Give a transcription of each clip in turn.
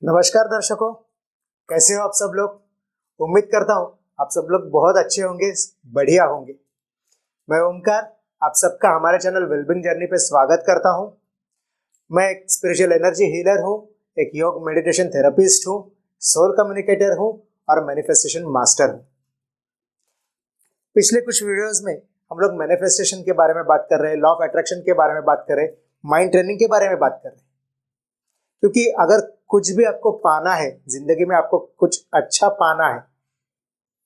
नमस्कार दर्शकों, कैसे हो आप सब लोग। उम्मीद करता हूँ आप सब लोग बहुत अच्छे होंगे, बढ़िया होंगे। मैं ओमकार आप सबका हमारे चैनल वेलबींग जर्नी पे स्वागत करता हूँ। मैं एक स्पिरिचुअल एनर्जी हीलर हूँ, एक योग मेडिटेशन थेरेपिस्ट हूँ, सोल कम्युनिकेटर हूँ और मैनिफेस्टेशन मास्टर हूँ। पिछले कुछ वीडियोस में हम लोग मैनिफेस्टेशन के बारे में बात कर रहे हैं, लॉ ऑफ अट्रैक्शन के बारे में बात कर रहे हैं, माइंड ट्रेनिंग के बारे में बात कर रहे हैं। क्योंकि अगर कुछ भी आपको पाना है जिंदगी में, आपको कुछ अच्छा पाना है,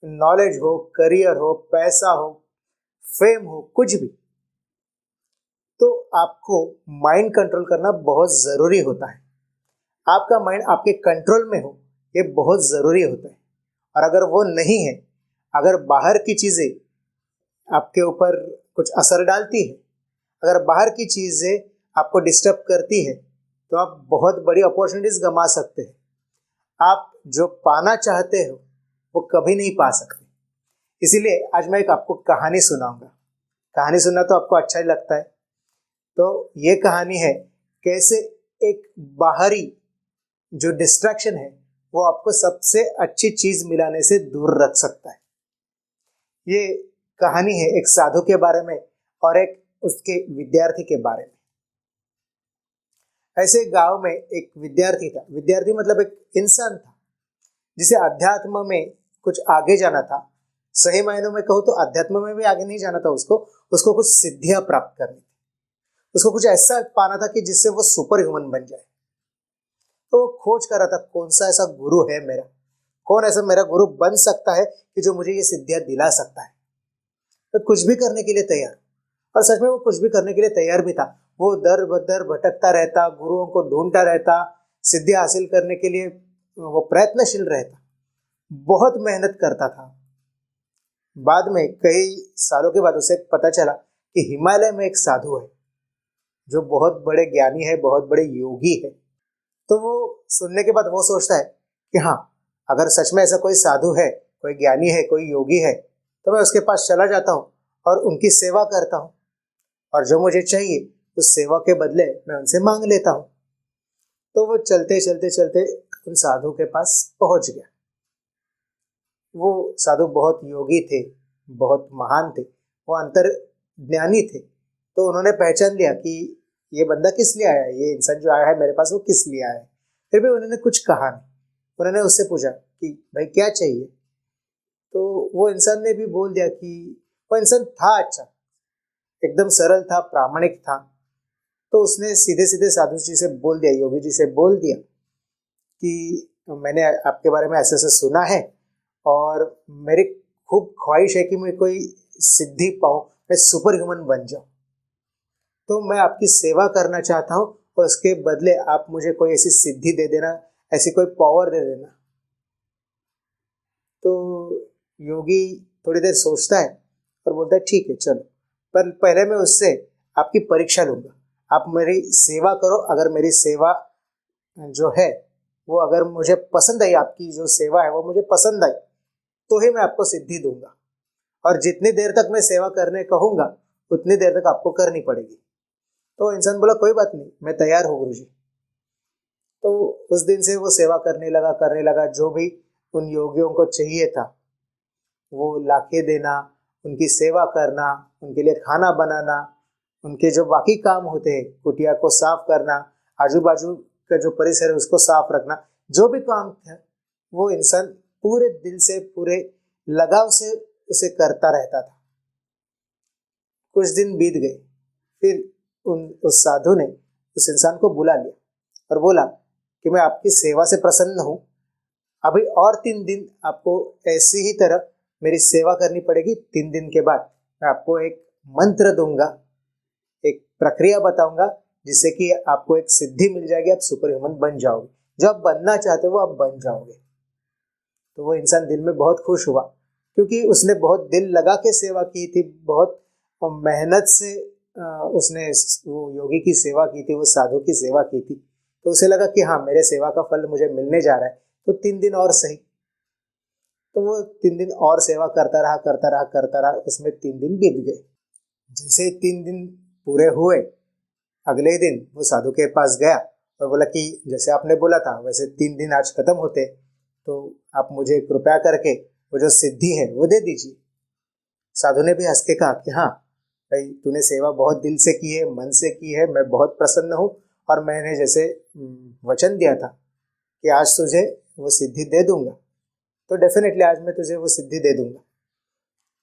नॉलेज हो, करियर हो, पैसा हो, फेम हो, कुछ भी, तो आपको माइंड कंट्रोल करना बहुत जरूरी होता है। आपका माइंड आपके कंट्रोल में हो, ये बहुत जरूरी होता है। और अगर वो नहीं है, अगर बाहर की चीजें आपके ऊपर कुछ असर डालती है, अगर बाहर की चीजें आपको डिस्टर्ब करती है, तो आप बहुत बड़ी अपॉर्चुनिटीज गंवा सकते हैं। आप जो पाना चाहते हो वो कभी नहीं पा सकते। इसीलिए आज मैं एक आपको कहानी सुनाऊंगा। कहानी सुनना तो आपको अच्छा ही लगता है। तो ये कहानी है कैसे एक बाहरी जो डिस्ट्रैक्शन है वो आपको सबसे अच्छी चीज मिलाने से दूर रख सकता है। ये कहानी है एक साधु के बारे में और एक उसके विद्यार्थी के बारे में। ऐसे गांव में एक विद्यार्थी था। विद्यार्थी मतलब एक इंसान था जिसे अध्यात्म में कुछ आगे जाना था। सही मायनों में कहूँ तो अध्यात्म में भी आगे नहीं जाना था उसको कुछ सिद्धियां प्राप्त करनी थी। उसको कुछ ऐसा पाना था कि जिससे वो सुपर ह्यूमन बन जाए। तो वो खोज कर रहा था कौन सा ऐसा गुरु है मेरा, कौन ऐसा मेरा गुरु बन सकता है कि जो मुझे ये सिद्धियां दिला सकता है। तो कुछ भी करने के लिए तैयार, और सच में वो कुछ भी करने के लिए तैयार भी था। वो दर बदर भटकता रहता, गुरुओं को ढूंढता रहता, सिद्धि हासिल करने के लिए वो प्रयत्नशील रहता, बहुत मेहनत करता था। बाद में कई सालों के बाद उसे पता चला कि हिमालय में एक साधु है जो बहुत बड़े ज्ञानी है, बहुत बड़े योगी है। तो वो सुनने के बाद वो सोचता है कि हाँ, अगर सच में ऐसा कोई साधु है, कोई ज्ञानी है, कोई योगी है, तो मैं उसके पास चला जाता हूँ और उनकी सेवा करता हूँ, और जो मुझे चाहिए उस सेवा के बदले मैं उनसे मांग लेता हूँ। तो वो चलते चलते चलते उन साधु के पास पहुंच गया। वो साधु बहुत योगी थे, बहुत महान थे, वो अंतर ज्ञानी थे। तो उन्होंने पहचान लिया कि ये बंदा किस लिए आया है, ये इंसान जो आया है मेरे पास वो किस लिए आया है। फिर भी उन्होंने कुछ कहा नहीं। उन्होंने उससे पूछा कि भाई क्या चाहिए। तो वो इंसान ने भी बोल दिया कि वो इंसान था अच्छा, एकदम सरल था, प्रामाणिक था। तो उसने सीधे सीधे साधु जी से बोल दिया, योगी जी से बोल दिया कि मैंने आपके बारे में ऐसे ऐसे सुना है और मेरी खूब ख्वाहिश है कि मैं कोई सिद्धि पाऊँ, मैं सुपर ह्यूमन बन जाऊँ। तो मैं आपकी सेवा करना चाहता हूँ और उसके बदले आप मुझे कोई ऐसी सिद्धि दे देना, ऐसी कोई पावर दे देना। तो योगी थोड़ी देर सोचता है और बोलता है ठीक है चलो, पर पहले मैं उससे आपकी परीक्षा लूंगा। आप मेरी सेवा करो, अगर मेरी सेवा जो है वो अगर मुझे पसंद आई, आपकी जो सेवा है वो मुझे पसंद आई, तो ही मैं आपको सिद्धि दूंगा। और जितनी देर तक मैं सेवा करने कहूंगा उतनी देर तक आपको करनी पड़ेगी। तो इंसान बोला कोई बात नहीं, मैं तैयार हूँ गुरुजी। तो उस दिन से वो सेवा करने लगा। जो भी उन योगियों को चाहिए था वो लाके देना, उनकी सेवा करना, उनके लिए खाना बनाना, उनके जो बाकी काम होते हैं, कुटिया को साफ करना, आजू बाजू का जो परिसर है उसको साफ रखना, जो भी काम था वो इंसान पूरे दिल से, पूरे लगाव से उसे करता रहता था। कुछ दिन बीत गए, फिर उस साधु ने उस इंसान को बुला लिया और बोला कि मैं आपकी सेवा से प्रसन्न हूँ, अभी और 3 दिन आपको ऐसी ही तरह मेरी सेवा करनी पड़ेगी। 3 दिन के बाद मैं आपको एक मंत्र दूंगा, एक प्रक्रिया बताऊंगा जिससे कि आपको एक सिद्धि मिल जाएगी, आप सुपर ह्यूमन बन जाओगे, जो आप बनना चाहते हो आप बन जाओगे। तो वो इंसान दिल में बहुत खुश हुआ क्योंकि उसने बहुत दिल लगा के सेवा की थी, बहुत मेहनत से उसने वो योगी की सेवा की थी, वो साधु की सेवा की थी। तो उसे लगा कि हाँ, मेरे सेवा का फल मुझे मिलने जा रहा है, तो 3 दिन और सही। तो वो 3 दिन और सेवा करता रहा, उसमें 3 दिन बीत गए। जैसे 3 दिन पूरे हुए, अगले दिन वो साधु के पास गया और बोला कि जैसे आपने बोला था वैसे 3 दिन आज खत्म होते, तो आप मुझे कृपया करके वो जो सिद्धि है वो दे दीजिए। साधु ने भी हंस के कहा कि हाँ भाई, तूने सेवा बहुत दिल से की है, मन से की है, मैं बहुत प्रसन्न हूँ, और मैंने जैसे वचन दिया था कि आज तुझे वो सिद्धि दे दूंगा, तो डेफिनेटली आज मैं तुझे वो सिद्धि दे दूंगा।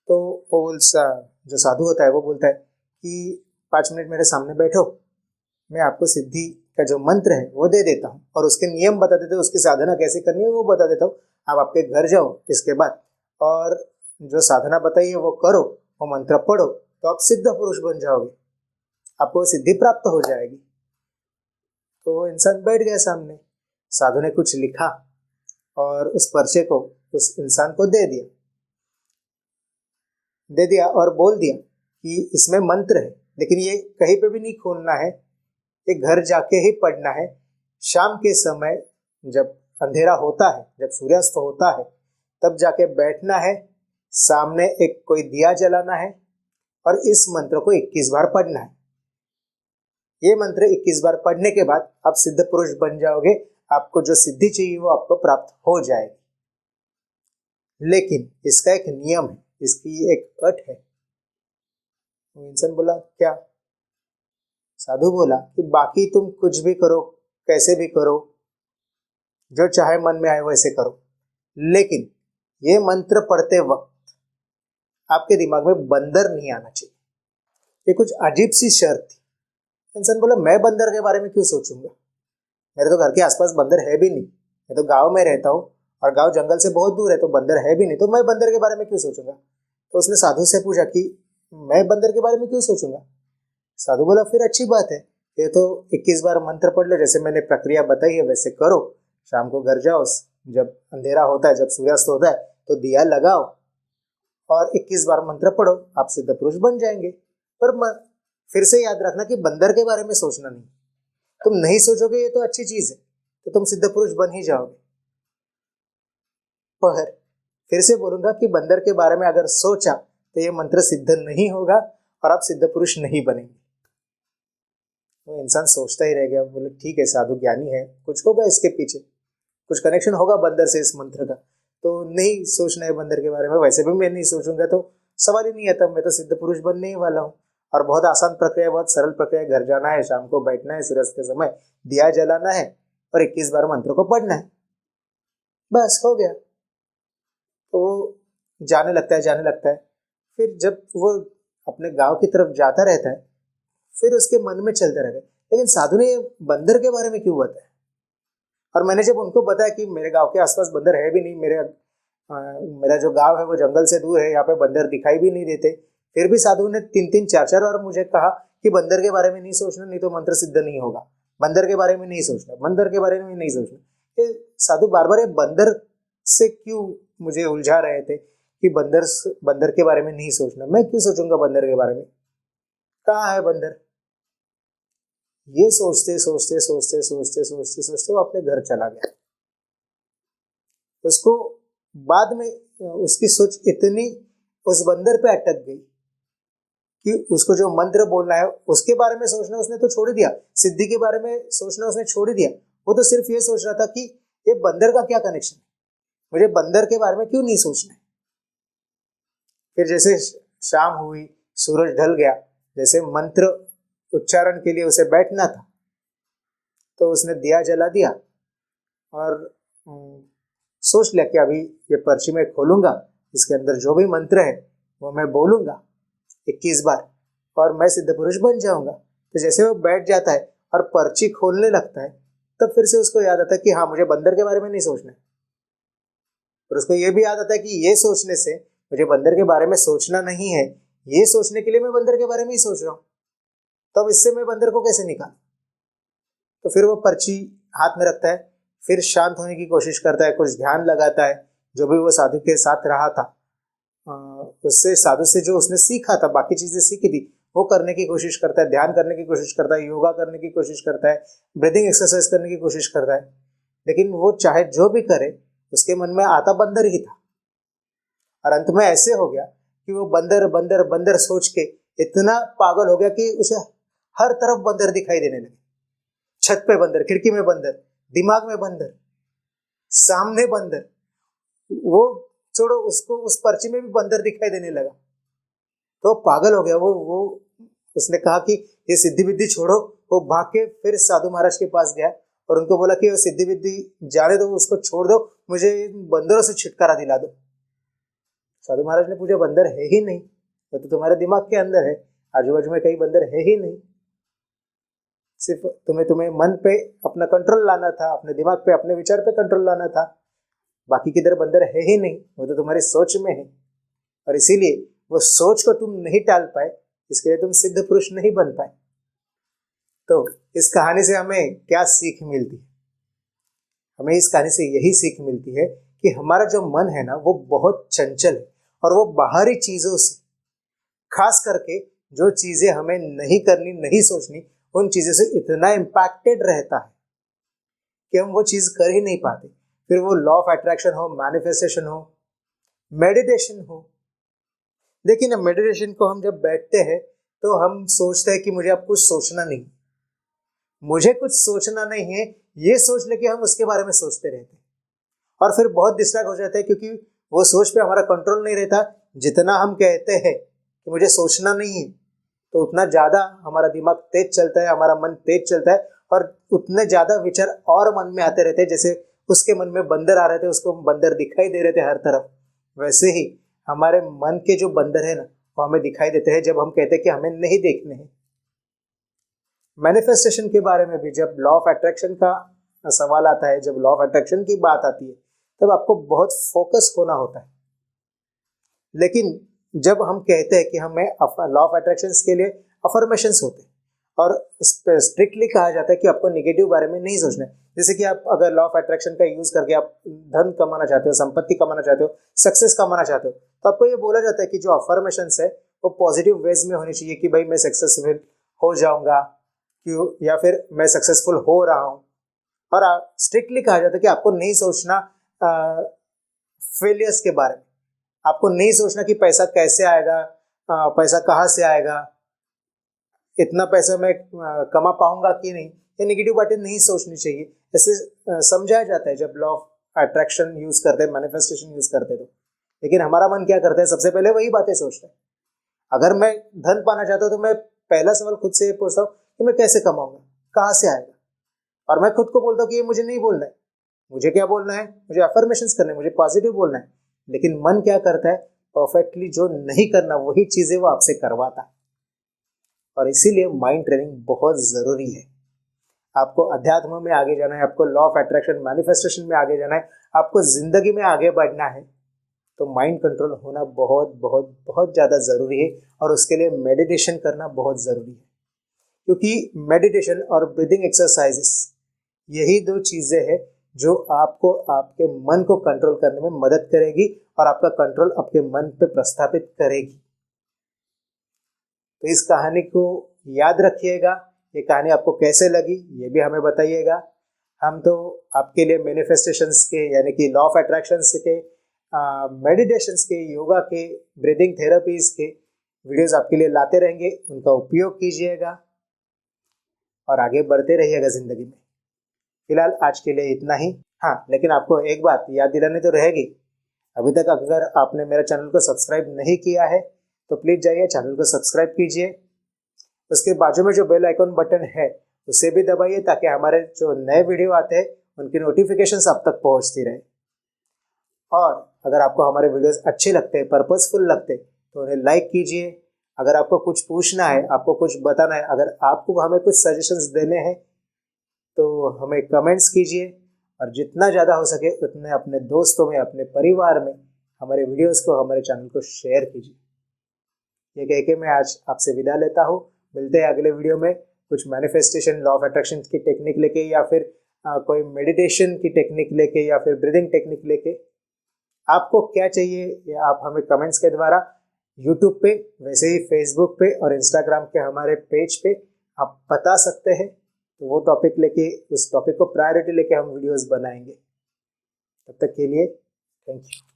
तो वो जो साधु होता है वो बोलता है कि 5 मिनट मेरे सामने बैठो, मैं आपको सिद्धि का जो मंत्र है वो दे देता हूँ, और उसके नियम बता देता हूँ, उसकी साधना कैसे करनी है वो बता देता हूँ। आप आपके घर जाओ इसके बाद, और जो साधना बताई है वो करो, वो मंत्र पढ़ो, तो आप सिद्ध पुरुष बन जाओगे, आपको सिद्धि प्राप्त हो जाएगी। तो वो इंसान बैठ गया सामने, साधु ने कुछ लिखा और उस पर्चे को उस इंसान को दे दिया और बोल दिया कि इसमें मंत्र है, लेकिन ये कहीं पे भी नहीं खोलना है, ये घर जाके ही पढ़ना है। शाम के समय जब अंधेरा होता है, जब सूर्यास्त होता है, तब जाके बैठना है, सामने एक कोई दिया जलाना है और इस मंत्र को 21 बार पढ़ना है। ये मंत्र 21 बार पढ़ने के बाद आप सिद्ध पुरुष बन जाओगे, आपको जो सिद्धि चाहिए वो आपको प्राप्त हो जाएगी। लेकिन इसका एक नियम है, इसकी एक अट है। वो इंसान बोला क्या? साधु बोला कि बाकी तुम कुछ भी करो, कैसे भी करो, जो चाहे मन में आए वैसे करो, लेकिन ये मंत्र पढ़ते वक्त आपके दिमाग में बंदर नहीं आना चाहिए। ये कुछ अजीब सी शर्त थी। इंसान बोला मैं बंदर के बारे में क्यों सोचूंगा, मेरे तो घर के आसपास बंदर है भी नहीं, मैं तो गांव में रहता हूँ और गांव जंगल से बहुत दूर है, तो बंदर है भी नहीं, तो मैं बंदर के बारे में क्यों सोचूंगा। तो उसने साधु से पूछा कि मैं बंदर के बारे में क्यों सोचूंगा। साधु बोला फिर अच्छी बात है, ये तो 21 बार मंत्र पढ़ लो, जैसे मैंने प्रक्रिया बताई है वैसे करो, शाम को घर जाओ, जब अंधेरा होता है, जब सूर्यास्त होता है, तो दिया लगाओ और 21 बार मंत्र पढ़ो, आप सिद्ध पुरुष बन जाएंगे। पर फिर से याद रखना कि बंदर के बारे में सोचना नहीं, तुम नहीं सोचोगे ये तो अच्छी चीज है, तो तुम सिद्ध पुरुष बन ही जाओगे। पर फिर से बोलूंगा कि बंदर के बारे में अगर सोचा तो ये मंत्र सिद्ध नहीं होगा और आप सिद्ध पुरुष नहीं बनेंगे। वो इंसान सोचता ही रह गया, बोले ठीक है साधु ज्ञानी है, कुछ होगा इसके पीछे, कुछ कनेक्शन होगा बंदर से इस मंत्र का, तो नहीं सोचना है बंदर के बारे में, वैसे भी मैं नहीं सोचूंगा तो सवाल ही नहीं आता, मैं तो सिद्ध पुरुष बनने ही वाला हूँ। और बहुत आसान प्रक्रिया, बहुत सरल प्रक्रिया, घर जाना है, शाम को बैठना है, सूर्यास्त के समय दिया जलाना है और 21 बार मंत्र को पढ़ना है, बस हो गया। तो वो जाने लगता है। फिर जब वो अपने गांव की तरफ जाता रहता है, फिर उसके मन में चलता रहता है, लेकिन साधु ने बंदर के बारे में क्यों बताया। और मैंने जब उनको बताया कि मेरे गांव के आसपास बंदर है भी नहीं, मेरा जो गांव है वो जंगल से दूर है, यहाँ पे बंदर दिखाई भी नहीं देते, फिर भी साधु ने 3-3 4-4 बार मुझे कहा कि बंदर के बारे में नहीं सोचना, नहीं तो मंत्र सिद्ध नहीं होगा, बंदर के बारे में नहीं सोचना, बंदर के बारे में नहीं सोचना। ये साधु बार बार बंदर से क्यों मुझे उलझा रहे थे कि बंदर के बारे में नहीं सोचना, मैं क्यों सोचूंगा बंदर के बारे में, कहाँ है बंदर। ये सोचते सोचते सोचते सोचते सोचते सोचते वो अपने घर चला गया। उसको बाद में उसकी सोच इतनी उस बंदर पे अटक गई कि उसको जो मंत्र बोलना है उसके बारे में सोचना उसने तो छोड़ ही दिया, सिद्धि के बारे में सोचना उसने छोड़ ही दिया। वो तो सिर्फ ये सोच रहा था कि ये बंदर का क्या कनेक्शन है, मुझे बंदर के बारे में क्यों नहीं सोचना है। फिर जैसे शाम हुई, सूरज ढल गया, जैसे मंत्र उच्चारण के लिए उसे बैठना था, तो उसने दिया जला दिया और सोच लिया कि अभी ये पर्ची में खोलूंगा, इसके अंदर जो भी मंत्र है वो मैं बोलूंगा 21 बार और मैं सिद्ध पुरुष बन जाऊंगा। तो जैसे वो बैठ जाता है और पर्ची खोलने लगता है, तब फिर से उसको याद आता है कि हाँ मुझे बंदर के बारे में नहीं सोचना है। और उसको ये भी याद आता है कि ये सोचने से मुझे बंदर के बारे में सोचना नहीं है, ये सोचने के लिए मैं बंदर के बारे में ही सोच रहा हूँ, तब इससे मैं बंदर को कैसे निकालूं। तो फिर वो पर्ची हाथ में रखता है, फिर शांत होने की कोशिश करता है, कुछ ध्यान लगाता है, जो भी वो साधु के साथ रहा था उससे, साधु से जो उसने सीखा था, बाकी चीजें सीखी थी वो करने की कोशिश करता है, ध्यान करने की कोशिश करता है, योगा करने की कोशिश करता है, ब्रीदिंग एक्सरसाइज करने की कोशिश करता है, लेकिन वो चाहे जो भी करे उसके मन में आता बंदर ही था। और अंत में ऐसे हो गया कि वो बंदर बंदर बंदर सोच के इतना पागल हो गया कि उसे हर तरफ बंदर दिखाई देने लगे। छत पे बंदर, खिड़की में बंदर, दिमाग में बंदर, सामने बंदर, वो छोड़ो, उसको उस पर्ची में भी बंदर दिखाई देने लगा तो पागल हो गया वो उसने कहा कि ये सिद्धि विद्धि छोड़ो। वो भाग के फिर साधु महाराज के पास गया और उनको बोला कि वो सिद्धि विद्धि जाने दो, उसको छोड़ दो, मुझे बंदरों से छुटकारा दिला दो। साधु महाराज ने पूछा, बंदर है ही नहीं, वो तो तुम्हारे दिमाग के अंदर है, आजू बाजू में कहीं बंदर है ही नहीं, सिर्फ तुम्हें मन पे अपना कंट्रोल लाना था, अपने दिमाग पे, अपने विचार पे कंट्रोल लाना था, बाकी किधर बंदर है ही नहीं, वो तो तुम्हारी सोच में है। और इसीलिए वो सोच को तुम नहीं टाल पाए, इसके लिए तुम सिद्ध पुरुष नहीं बन पाए। तो इस कहानी से हमें क्या सीख मिलती है? हमें इस कहानी से यही सीख मिलती है कि हमारा जो मन है ना, वो बहुत चंचल है और वो बाहरी चीजों से, खास करके जो चीजें हमें नहीं करनी, नहीं सोचनी, उन चीजों से इतना इम्पैक्टेड रहता है कि हम वो चीज कर ही नहीं पाते। फिर वो लॉ ऑफ अट्रैक्शन हो, मैनिफेस्टेशन हो, मेडिटेशन हो। देखिए ना, मेडिटेशन को हम जब बैठते हैं तो हम सोचते हैं कि मुझे अब कुछ सोचना नहीं, मुझे कुछ सोचना नहीं है, ये सोच लेके हम उसके बारे में सोचते रहते हैं और फिर बहुत डिस्ट्रैक्ट हो जाते हैं, क्योंकि वो सोच पे हमारा कंट्रोल नहीं रहता। जितना हम कहते हैं कि मुझे सोचना नहीं है, तो उतना ज़्यादा हमारा दिमाग तेज चलता है, हमारा मन तेज चलता है और उतने ज़्यादा विचार और मन में आते रहते हैं। जैसे उसके मन में बंदर आ रहे थे, उसको बंदर दिखाई दे रहे थे हर तरफ, वैसे ही हमारे मन के जो बंदर है ना, वो हमें दिखाई देते हैं जब हम कहते हैं कि हमें नहीं देखने हैं। मैनिफेस्टेशन के बारे में भी जब लॉ ऑफ अट्रैक्शन का सवाल आता है, जब लॉ ऑफ अट्रैक्शन की बात आती है, तब आपको बहुत फोकस होना होता है। लेकिन जब हम कहते हैं कि हमें लॉ ऑफ अट्रैक्शन के लिए अफर्मेशंस होते हैं और स्ट्रिक्टली कहा जाता है कि आपको नेगेटिव बारे में नहीं सोचना है। जैसे कि आप अगर लॉ ऑफ अट्रैक्शन का यूज करके आप धन कमाना चाहते हो, संपत्ति कमाना चाहते हो, सक्सेस कमाना चाहते हो, तो आपको ये बोला जाता है कि जो अफर्मेशंस है वो पॉजिटिव वेज में होनी चाहिए कि भाई मैं सक्सेसफुल हो जाऊंगा, क्यों, या फिर मैं सक्सेसफुल हो रहा हूँ। और स्ट्रिक्टली कहा जाता है कि आपको नहीं सोचना फेलियर्स के बारे में, आपको नहीं सोचना कि पैसा कैसे आएगा, पैसा कहाँ से आएगा, इतना पैसा मैं कमा पाऊंगा कि नहीं, ये नेगेटिव बातें नहीं सोचनी चाहिए। ऐसे समझाया जाता है जब लॉ ऑफ अट्रैक्शन यूज करते हैं, मैनिफेस्टेशन यूज करते हैं तो। लेकिन हमारा मन क्या करता है, सबसे पहले वही बातें सोचता है। अगर मैं धन पाना चाहता हूँ तो मैं पहला सवाल खुद से पूछता हूँ कि मैं कैसे कमाऊंगा, कहाँ से आएगा। और मैं खुद को बोलता हूँ कि ये मुझे नहीं बोलना है, मुझे क्या बोलना है, मुझे अफर्मेशंस करने, मुझे पॉजिटिव बोलना है। लेकिन मन क्या करता है, परफेक्टली जो नहीं करना वही चीजें वो आपसे करवाता है। और इसीलिए माइंड ट्रेनिंग बहुत जरूरी है। आपको अध्यात्म में आगे जाना है, आपको लॉ ऑफ अट्रैक्शन, मैनिफेस्टेशन में आगे जाना है, आपको जिंदगी में आगे बढ़ना है, तो माइंड कंट्रोल होना बहुत बहुत बहुत ज़्यादा ज़रूरी है। और उसके लिए मेडिटेशन करना बहुत ज़रूरी है, क्योंकि मेडिटेशन और ब्रीदिंग एक्सरसाइजेस, यही दो चीज़ें हैं जो आपको आपके मन को कंट्रोल करने में मदद करेगी और आपका कंट्रोल आपके मन पे प्रस्थापित करेगी। तो इस कहानी को याद रखिएगा। ये कहानी आपको कैसे लगी ये भी हमें बताइएगा। हम तो आपके लिए मैनिफेस्टेशंस के, यानी कि लॉ ऑफ अट्रैक्शंस के, मेडिटेशंस के, योगा के, ब्रीदिंग थेरेपीज के वीडियोस आपके लिए लाते रहेंगे। उनका उपयोग कीजिएगा और आगे बढ़ते रहिएगा ज़िंदगी में। फिलहाल आज के लिए इतना ही। हाँ, लेकिन आपको एक बात याद दिलानी तो रहेगी, अभी तक अगर आपने मेरे चैनल को सब्सक्राइब नहीं किया है तो प्लीज़ जाइए चैनल को सब्सक्राइब कीजिए। उसके बाजू में जो बेल आइकन बटन है उसे भी दबाइए, ताकि हमारे जो नए वीडियो आते हैं उनकी नोटिफिकेशंस आप तक पहुंचती रहे। और अगर आपको हमारे वीडियोस अच्छे लगते हैं, पर्पसफुल लगते हैं, तो उन्हें लाइक कीजिए। अगर आपको कुछ पूछना है, आपको कुछ बताना है, अगर आपको हमें कुछ सजेशंस देने हैं तो हमें कमेंट्स कीजिए। और जितना ज़्यादा हो सके उतने अपने दोस्तों में, अपने परिवार में हमारे वीडियोस को, हमारे चैनल को शेयर कीजिए। ये कह के मैं आज आपसे विदा लेता हूँ। मिलते हैं अगले वीडियो में कुछ मैनिफेस्टेशन, लॉ ऑफ अट्रैक्शन की टेक्निक लेके, या फिर कोई मेडिटेशन की टेक्निक लेके, या फिर ब्रीदिंग टेक्निक लेके। आपको क्या चाहिए ये आप हमें कमेंट्स के द्वारा यूट्यूब पे, वैसे ही फेसबुक पे और इंस्टाग्राम के हमारे पेज पे आप बता सकते हैं। तो वो टॉपिक लेके, उस टॉपिक को प्रायोरिटी लेके हम वीडियोस बनाएंगे। तब तक के लिए थैंक यू।